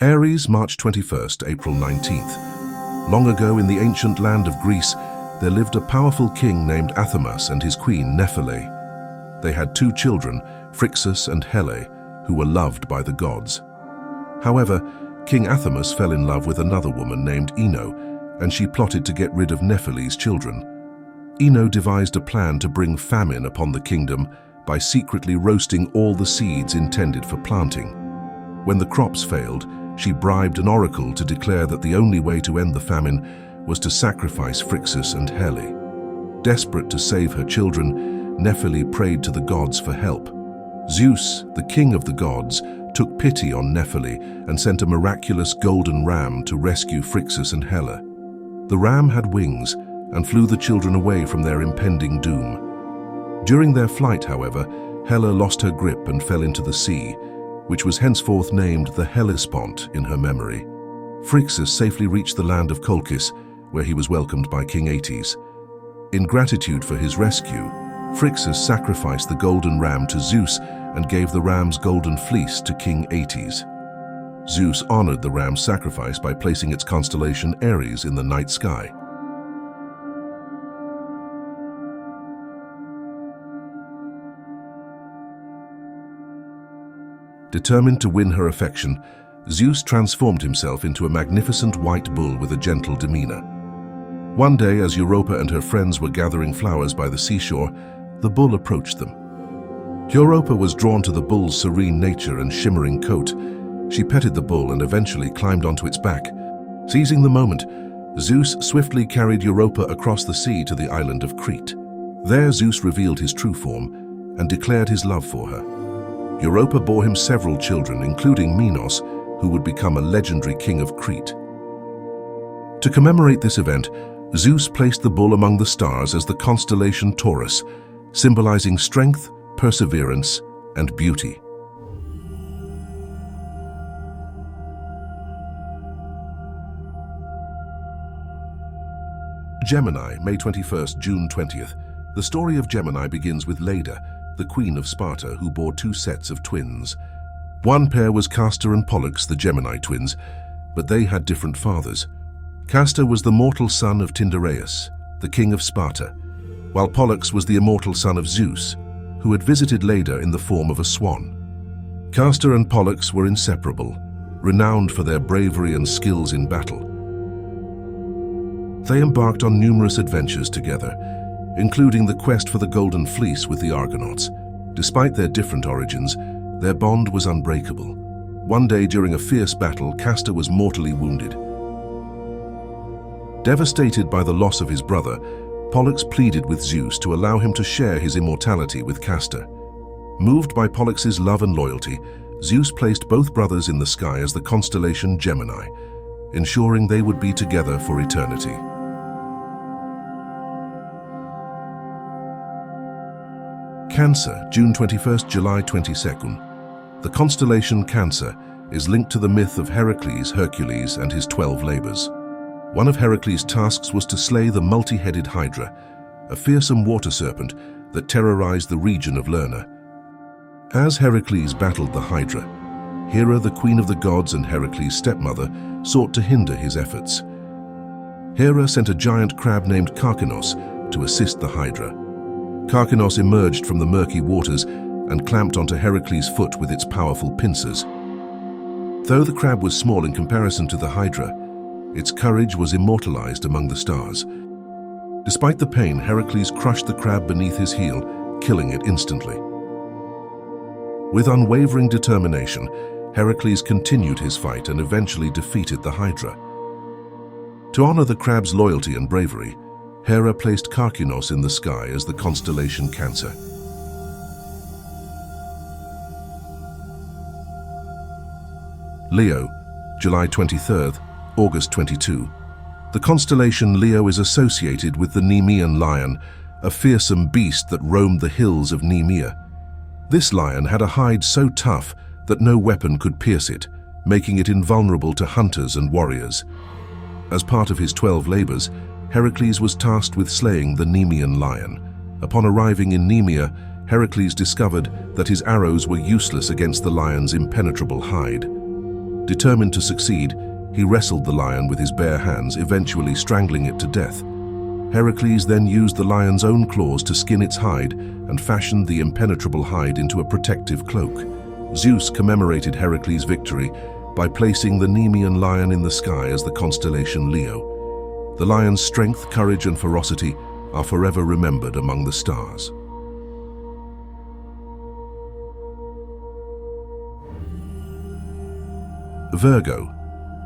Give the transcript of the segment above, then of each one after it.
Aries, March 21st, April 19th. Long ago in the ancient land of Greece, there lived a powerful king named Athamas and his queen Nephele. They had two children, Phrixus and Hele, who were loved by the gods. However, King Athamas fell in love with another woman named Ino, and she plotted to get rid of Nephele's children. Ino devised a plan to bring famine upon the kingdom by secretly roasting all the seeds intended for planting. When the crops failed, she bribed an oracle to declare that the only way to end the famine was to sacrifice Phrixus and Hele. Desperate to save her children, Nephele prayed to the gods for help. Zeus, the king of the gods, took pity on Nephele and sent a miraculous golden ram to rescue Phrixus and Hele. The ram had wings and flew the children away from their impending doom. During their flight, however, Hele lost her grip and fell into the sea, which was henceforth named the Hellespont in her memory. Phrixus safely reached the land of Colchis, where he was welcomed by King Aeetes. In gratitude for his rescue, Phrixus sacrificed the golden ram to Zeus and gave the ram's golden fleece to King Aeetes. Zeus honored the ram's sacrifice by placing its constellation Aries in the night sky. Determined to win her affection, Zeus transformed himself into a magnificent white bull with a gentle demeanor. One day, as Europa and her friends were gathering flowers by the seashore, the bull approached them. Europa was drawn to the bull's serene nature and shimmering coat. She petted the bull and eventually climbed onto its back. Seizing the moment, Zeus swiftly carried Europa across the sea to the island of Crete. There, Zeus revealed his true form and declared his love for her. Europa bore him several children, including Minos, who would become a legendary king of Crete. To commemorate this event, Zeus placed the bull among the stars as the constellation Taurus, symbolizing strength, perseverance, and beauty. Gemini, May 21st, June 20th. The story of Gemini begins with Leda, the queen of Sparta, who bore two sets of twins. One pair was Castor and Pollux, the Gemini twins, but they had different fathers. Castor was the mortal son of Tyndareus, the king of Sparta, while Pollux was the immortal son of Zeus, who had visited Leda in the form of a swan. Castor and Pollux were inseparable, renowned for their bravery and skills in battle. They embarked on numerous adventures together, including the quest for the Golden Fleece with the Argonauts. Despite their different origins, their bond was unbreakable. One day during a fierce battle, Castor was mortally wounded. Devastated by the loss of his brother, Pollux pleaded with Zeus to allow him to share his immortality with Castor. Moved by Pollux's love and loyalty, Zeus placed both brothers in the sky as the constellation Gemini, ensuring they would be together for eternity. Cancer, June 21st, July 22nd. The constellation Cancer is linked to the myth of Heracles, Hercules, and his 12 labors. One of Heracles' tasks was to slay the multi-headed Hydra, a fearsome water serpent that terrorized the region of Lerna. As Heracles battled the Hydra, Hera, the queen of the gods and Heracles' stepmother, sought to hinder his efforts. Hera sent a giant crab named Karkinos to assist the Hydra. Karkinos emerged from the murky waters and clamped onto Heracles' foot with its powerful pincers. Though the crab was small in comparison to the Hydra, its courage was immortalized among the stars. Despite the pain, Heracles crushed the crab beneath his heel, killing it instantly. With unwavering determination, Heracles continued his fight and eventually defeated the Hydra. To honor the crab's loyalty and bravery, Hera placed Karkinos in the sky as the constellation Cancer. Leo, July 23rd, August 22. The constellation Leo is associated with the Nemean lion, a fearsome beast that roamed the hills of Nemea. This lion had a hide so tough that no weapon could pierce it, making it invulnerable to hunters and warriors. As part of his 12 labors, Heracles was tasked with slaying the Nemean lion. Upon arriving in Nemea, Heracles discovered that his arrows were useless against the lion's impenetrable hide. Determined to succeed, he wrestled the lion with his bare hands, eventually strangling it to death. Heracles then used the lion's own claws to skin its hide and fashioned the impenetrable hide into a protective cloak. Zeus commemorated Heracles' victory by placing the Nemean lion in the sky as the constellation Leo. The lion's strength, courage, and ferocity are forever remembered among the stars. Virgo,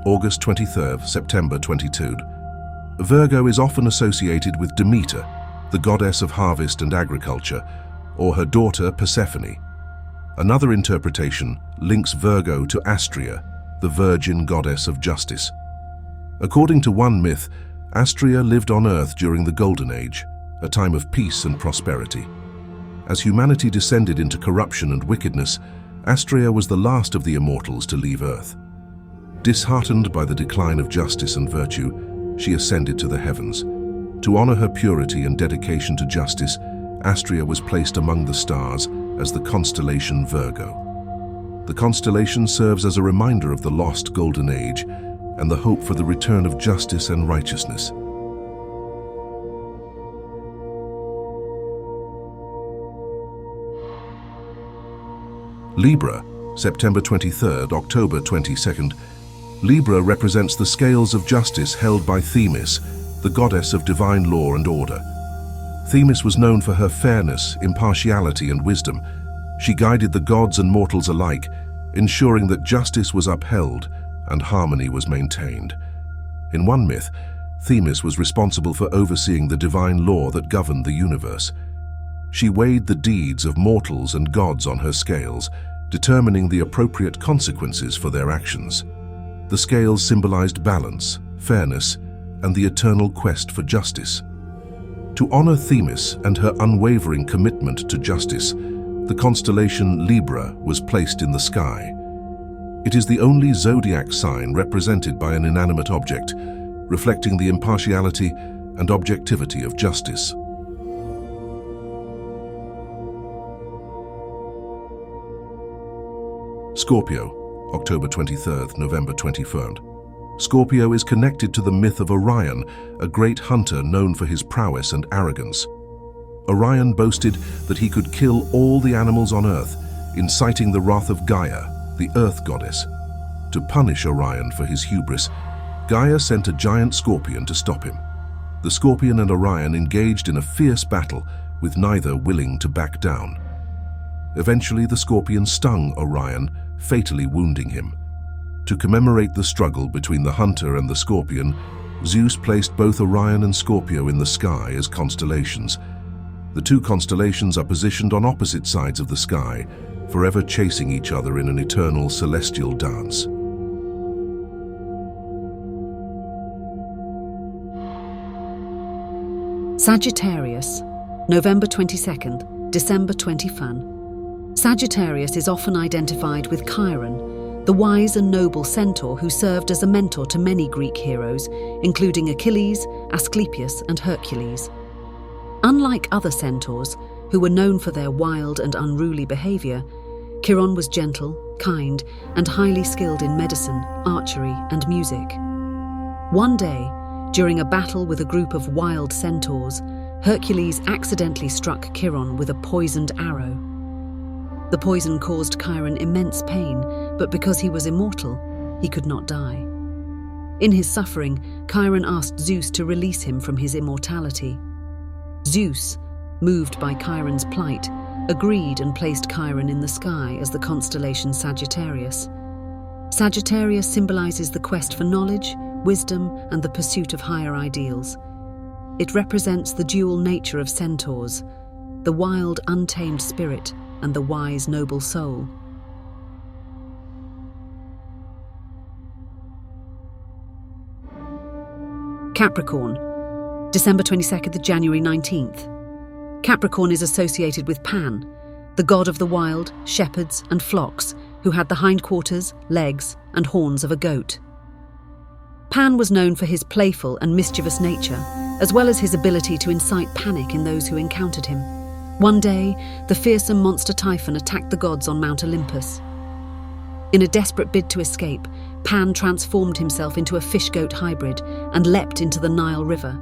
August 23rd, September 22. Virgo is often associated with Demeter, the goddess of harvest and agriculture, or her daughter Persephone. Another interpretation links Virgo to Astrea, the virgin goddess of justice. According to one myth, Astrea lived on Earth during the Golden Age, a time of peace and prosperity. As humanity descended into corruption and wickedness, Astrea was the last of the immortals to leave Earth. Disheartened by the decline of justice and virtue, she ascended to the heavens. To honor her purity and dedication to justice, Astrea was placed among the stars as the constellation Virgo. The constellation serves as a reminder of the lost Golden Age and the hope for the return of justice and righteousness. Libra, September 23rd, October 22nd. Libra represents the scales of justice held by Themis, the goddess of divine law and order. Themis was known for her fairness, impartiality, and wisdom. She guided the gods and mortals alike, ensuring that justice was upheld and harmony was maintained. In one myth, Themis was responsible for overseeing the divine law that governed the universe. She weighed the deeds of mortals and gods on her scales, determining the appropriate consequences for their actions. The scales symbolized balance, fairness, and the eternal quest for justice. To honor Themis and her unwavering commitment to justice, the constellation Libra was placed in the sky. It is the only zodiac sign represented by an inanimate object, reflecting the impartiality and objectivity of justice. Scorpio, October 23rd, November 23rd. Scorpio is connected to the myth of Orion, a great hunter known for his prowess and arrogance. Orion boasted that he could kill all the animals on Earth, inciting the wrath of Gaia, the Earth goddess. To punish Orion for his hubris, Gaia sent a giant scorpion to stop him. The scorpion and Orion engaged in a fierce battle, with neither willing to back down. Eventually, the scorpion stung Orion, fatally wounding him. To commemorate the struggle between the hunter and the scorpion, Zeus placed both Orion and Scorpio in the sky as constellations. The two constellations are positioned on opposite sides of the sky, forever chasing each other in an eternal celestial dance. Sagittarius, November 22nd, December 21st. Sagittarius is often identified with Chiron, the wise and noble centaur who served as a mentor to many Greek heroes, including Achilles, Asclepius, and Hercules. Unlike other centaurs, who were known for their wild and unruly behavior, Chiron was gentle, kind, and highly skilled in medicine, archery, and music. One day, during a battle with a group of wild centaurs, Hercules accidentally struck Chiron with a poisoned arrow. The poison caused Chiron immense pain, but because he was immortal, he could not die. In his suffering, Chiron asked Zeus to release him from his immortality. Zeus, moved by Chiron's plight, agreed and placed Chiron in the sky as the constellation Sagittarius. Sagittarius symbolizes the quest for knowledge, wisdom, and the pursuit of higher ideals. It represents the dual nature of centaurs, the wild, untamed spirit, and the wise, noble soul. Capricorn, December 22nd to January 19th. Capricorn is associated with Pan, the god of the wild, shepherds, and flocks, who had the hindquarters, legs, and horns of a goat. Pan was known for his playful and mischievous nature, as well as his ability to incite panic in those who encountered him. One day, the fearsome monster Typhon attacked the gods on Mount Olympus. In a desperate bid to escape, Pan transformed himself into a fish-goat hybrid and leapt into the Nile River.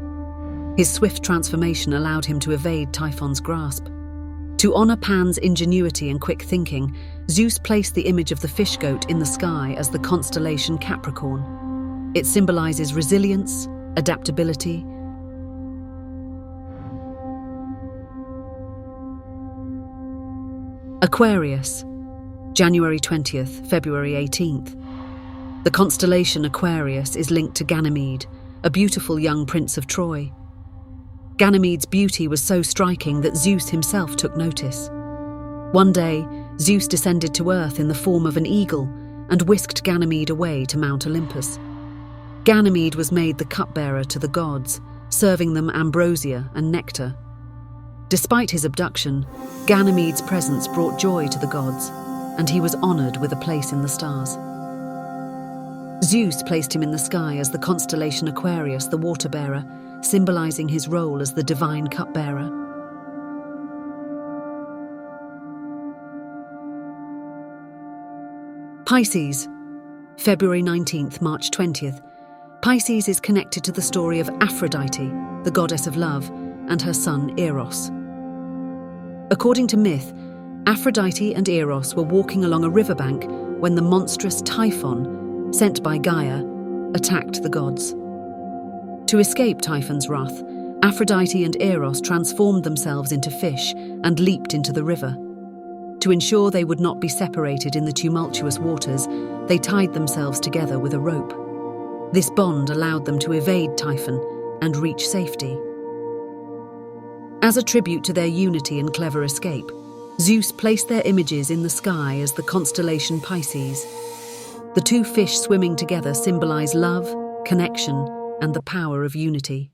His swift transformation allowed him to evade Typhon's grasp. To honor Pan's ingenuity and quick thinking, Zeus placed the image of the fish-goat in the sky as the constellation Capricorn. It symbolizes resilience, adaptability. Aquarius, January 20th, February 18th. The constellation Aquarius is linked to Ganymede, a beautiful young prince of Troy. Ganymede's beauty was so striking that Zeus himself took notice. One day, Zeus descended to earth in the form of an eagle and whisked Ganymede away to Mount Olympus. Ganymede was made the cupbearer to the gods, serving them ambrosia and nectar. Despite his abduction, Ganymede's presence brought joy to the gods, and he was honored with a place in the stars. Zeus placed him in the sky as the constellation Aquarius, the water-bearer, symbolizing his role as the divine cupbearer. Pisces, February 19th, March 20th. Pisces is connected to the story of Aphrodite, the goddess of love, and her son Eros. According to myth, Aphrodite and Eros were walking along a riverbank when the monstrous Typhon, sent by Gaia, attacked the gods. To escape Typhon's wrath, Aphrodite and Eros transformed themselves into fish and leaped into the river. To ensure they would not be separated in the tumultuous waters, they tied themselves together with a rope. This bond allowed them to evade Typhon and reach safety. As a tribute to their unity and clever escape, Zeus placed their images in the sky as the constellation Pisces. The two fish swimming together symbolize love, connection, and the power of unity.